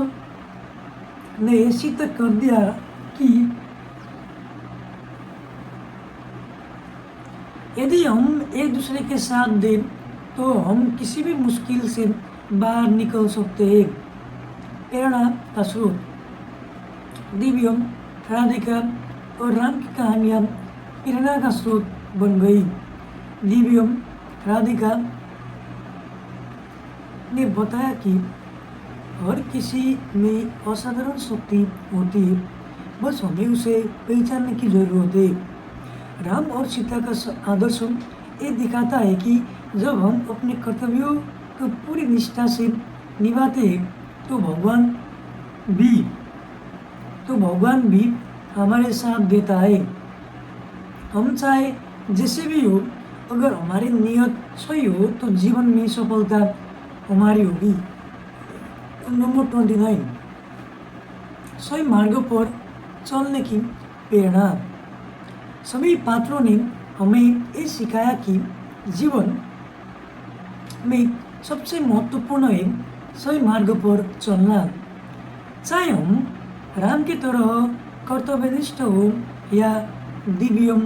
ने सिद्ध कर दिया कि यदि हम एक दूसरे के साथ दें तो हम किसी भी मुश्किल से बाहर निकल सकते हैं। प्रेरणा का स्रोत। दिव्यम, राधिका और राम की कहानियाँ प्रेरणा का स्रोत बन गई। दिव्यम, राधिका ने बताया कि हर किसी में असाधारण शक्ति होती है, बस हमें उसे पहचानने की जरूरत है। राम और सीता का आदर्श ये दिखाता है कि जब हम अपने कर्तव्यों को पूरी निष्ठा से निभाते हैं तो भगवान भी हमारे साथ देता है। हम चाहे जैसे भी हो, अगर हमारी नियत सही हो तो जीवन में सफलता हमारी होगी। नंबर 29, सही मार्ग पर चलने की प्रेरणा। सभी पात्रों ने हमें ये सिखाया कि जीवन में सबसे महत्वपूर्ण है सही मार्ग पर चलना। चाहे हम राम की तरह कर्तव्यनिष्ठ हो या दिव्यम,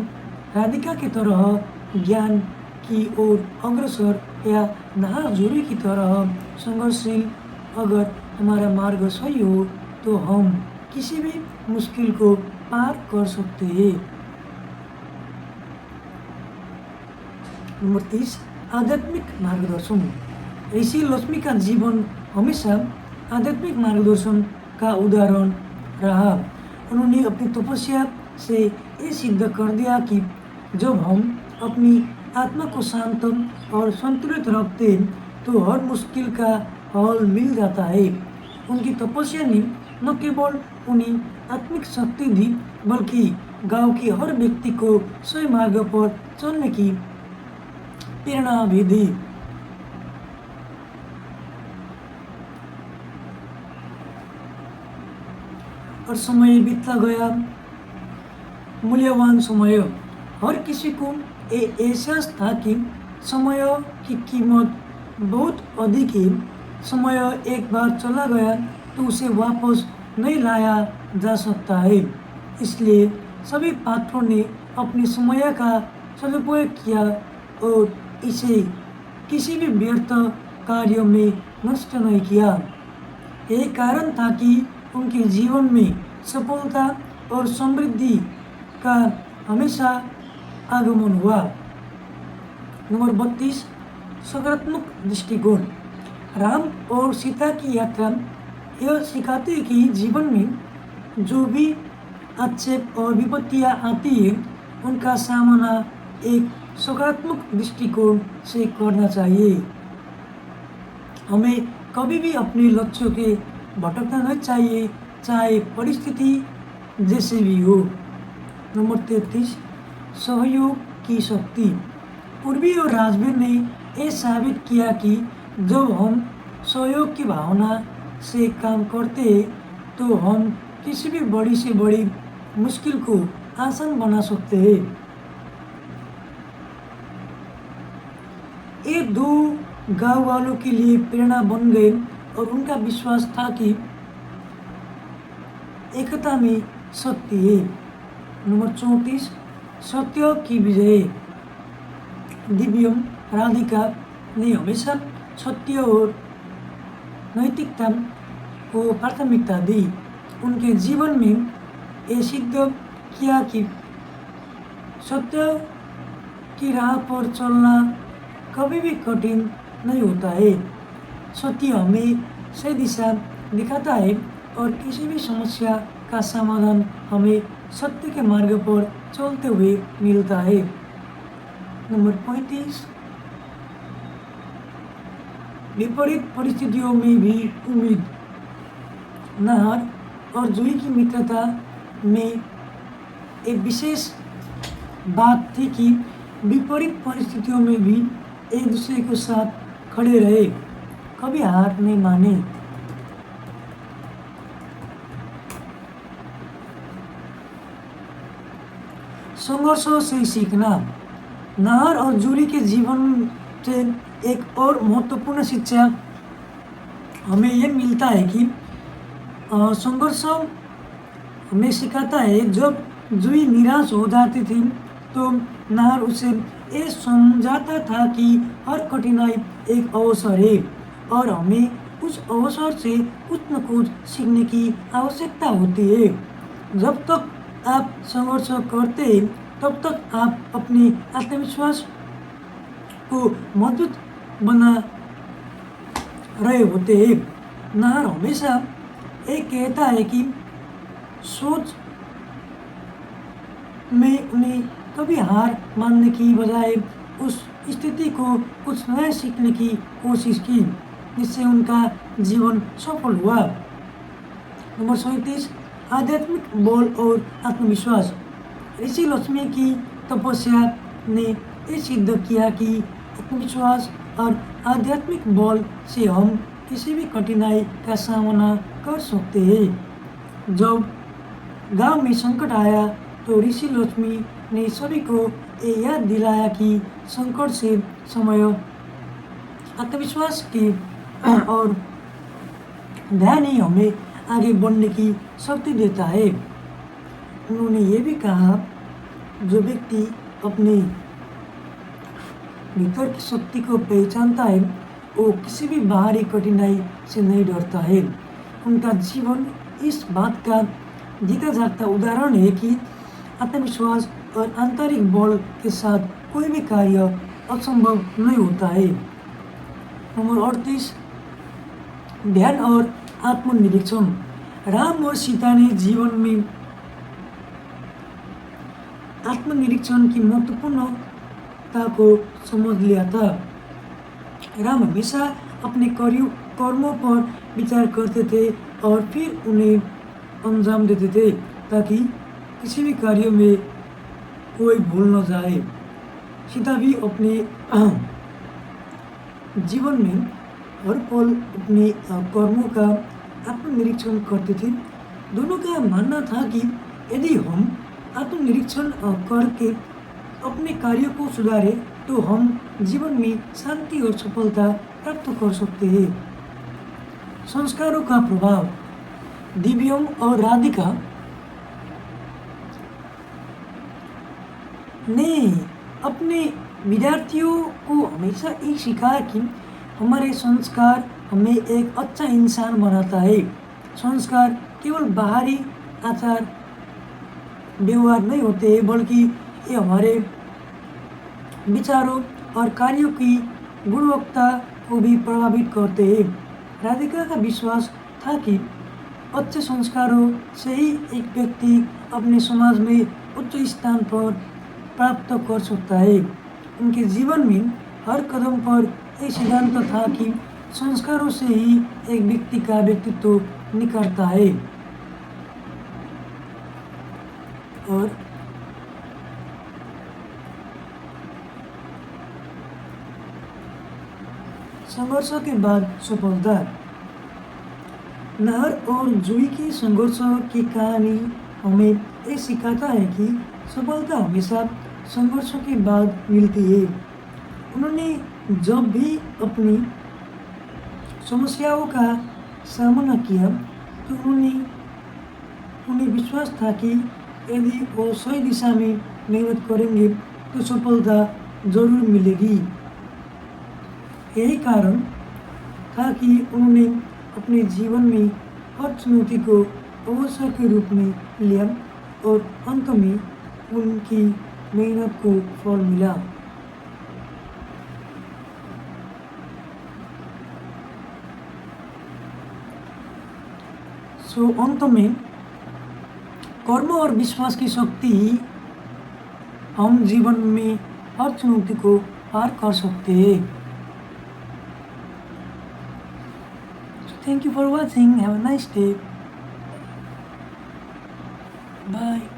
राधिका की तरह ज्ञान की ओर अग्रसर या नाहर जूही की तरह संघर्षशील, अगर हमारा मार्ग सही हो तो हम किसी भी मुश्किल को पार कर सकते हैं। नंबर 30, आध्यात्मिक मार्गदर्शन। ऋषि लक्ष्मी का जीवन हमेशा आध्यात्मिक मार्गदर्शन का उदाहरण रहा। उन्होंने अपनी तपस्या से ये सिद्ध कर दिया कि जब हम अपनी आत्मा को शांत और संतुलित रखते हैं तो हर मुश्किल का हल मिल जाता है। उनकी तपस्या ने न केवल उन्हें आत्मिक शक्ति दी, बल्कि गांव के हर व्यक्ति को सही मार्ग पर चलने की प्रेरणा भी दी। और समय बीतता गया, मूल्यवान समय। हर किसी को एहसास था कि समय की कीमत बहुत अधिक है। समय एक बार चला गया तो उसे वापस नहीं लाया जा सकता है। इसलिए सभी पात्रों ने अपने समय का सदुपयोग किया और इसे किसी भी व्यर्थ कार्य में नष्ट नहीं किया। यही कारण था कि उनके जीवन में सफलता और समृद्धि का हमेशा आगमन हुआ। नंबर 32, सकारात्मक दृष्टिकोण। राम और सीता की यात्रा यह सिखाती है कि जीवन में जो भी आक्षेप और विपत्तियाँ आती है उनका सामना एक सकारात्मक दृष्टिकोण से करना चाहिए। हमें कभी भी अपने लक्ष्यों के भटकना नहीं चाहिए, चाहे परिस्थिति जैसे भी हो। नंबर 33, सहयोग की शक्ति। पूर्वी और राजवीर ने यह साबित किया कि जब हम सहयोग की भावना से काम करते हैं तो हम किसी भी बड़ी से बड़ी मुश्किल को आसान बना सकते हैं। ये दो गांव वालों के लिए प्रेरणा बन गए और उनका विश्वास था कि एकता में शक्ति है। नंबर 34, सत्य की विजय। दिव्यम राधिका ने हमेशा सत्य और नैतिकता को प्राथमिकता दी। उनके जीवन में ये सिद्ध किया कि सत्य की राह पर चलना कभी भी कठिन नहीं होता है। सत्य हमें सही दिशा दिखाता है और किसी भी समस्या का समाधान हमें सत्य के मार्ग पर चलते हुए मिलता है। नंबर 35, विपरीत परिस्थितियों में भी उम्मीद। नाहर और जूही की मित्रता में एक विशेष बात थी कि विपरीत परिस्थितियों में भी एक दूसरे के साथ खड़े रहे, कभी हार नहीं माने। संघर्षों से सीखना। नाहर और जूही के जीवन से एक और महत्वपूर्ण शिक्षा हमें यह मिलता है कि संघर्ष हमें सिखाता है। जब जूही निराश हो जाती थी तो नाहर उसे ये समझाता था कि हर कठिनाई एक अवसर है और हमें उस अवसर से कुछ न कुछ सीखने की आवश्यकता होती है। जब तक आप संघर्ष करते हैं तब तक आप अपने आत्मविश्वास को मजबूत बना रहे होते हैं। नाहर हमेशा ये कहता है कि सोच में उन्हें कभी हार मानने की बजाय उस स्थिति को कुछ नया सीखने की कोशिश की, जिससे उनका जीवन सफल हुआ। नंबर 37, आध्यात्मिक बल और आत्मविश्वास। ऋषि लक्ष्मी की तपस्या ने ये सिद्ध किया कि आत्मविश्वास और आध्यात्मिक बल से हम किसी भी कठिनाई का सामना कर सकते हैं। जब गांव में संकट आया तो ऋषि लक्ष्मी ने सभी को ये याद दिलाया कि संकट से समय आत्मविश्वास के और ध्यान ही हमें आगे बढ़ने की शक्ति देता है। उन्होंने ये भी कहा, जो व्यक्ति अपने भीतर की शक्ति को पहचानता है वो किसी भी बाहरी कठिनाई से नहीं डरता है। उनका जीवन इस बात का जीता जागता उदाहरण है कि आत्मविश्वास और आंतरिक बल के साथ कोई भी कार्य असंभव नहीं होता है। नंबर 38, ध्यान और आत्मनिरीक्षण। राम और सीता ने जीवन में आत्मनिरीक्षण की महत्वपूर्णता को समझ लिया था। राम हमेशा अपने कर्मों पर विचार करते थे और फिर उन्हें अंजाम देते थे ताकि किसी भी कार्य में कोई भूल न जाए। सीता भी अपने जीवन में हर पल अपने कर्मों का आत्मनिरीक्षण करते थे। दोनों का मानना था कि यदि हम आत्मनिरीक्षण करके अपने कार्यों को सुधारें तो हम जीवन में शांति और सफलता प्राप्त कर सकते हैं। संस्कारों का प्रभाव। दिव्यम और राधिका ने अपने विद्यार्थियों को हमेशा ये सिखाया कि हमारे संस्कार हमें एक अच्छा इंसान बनाता है। संस्कार केवल बाहरी आचार व्यवहार नहीं होते बल्कि ये हमारे विचारों और कार्यों की गुणवत्ता को भी प्रभावित करते हैं। राधिका का विश्वास था कि अच्छे संस्कारों से ही एक व्यक्ति अपने समाज में उच्च स्थान पर प्राप्त कर सकता है। उनके जीवन में हर कदम पर ये सिद्धांत था कि संस्कारों से ही एक व्यक्ति का व्यक्तित्व निखरता है। और संघर्षों के बाद सफलता। नहर और जूही की संघर्षों की कहानी हमें ये सिखाता है कि सफलता हमेशा संघर्षों के बाद मिलती है। उन्होंने जब भी अपनी समस्याओं का सामना किया तो उन्हें विश्वास था कि यदि वो सही दिशा में मेहनत करेंगे तो सफलता जरूर मिलेगी। यही कारण था कि उन्होंने अपने जीवन में हर चुनौती को अवसर के रूप में लिया और अंत में उनकी मेहनत को फल मिला। अंत में कर्म और विश्वास की शक्ति ही हम जीवन में हर चुनौती को पार कर सकते हैं। Thank you for watching. Have a nice day. Bye.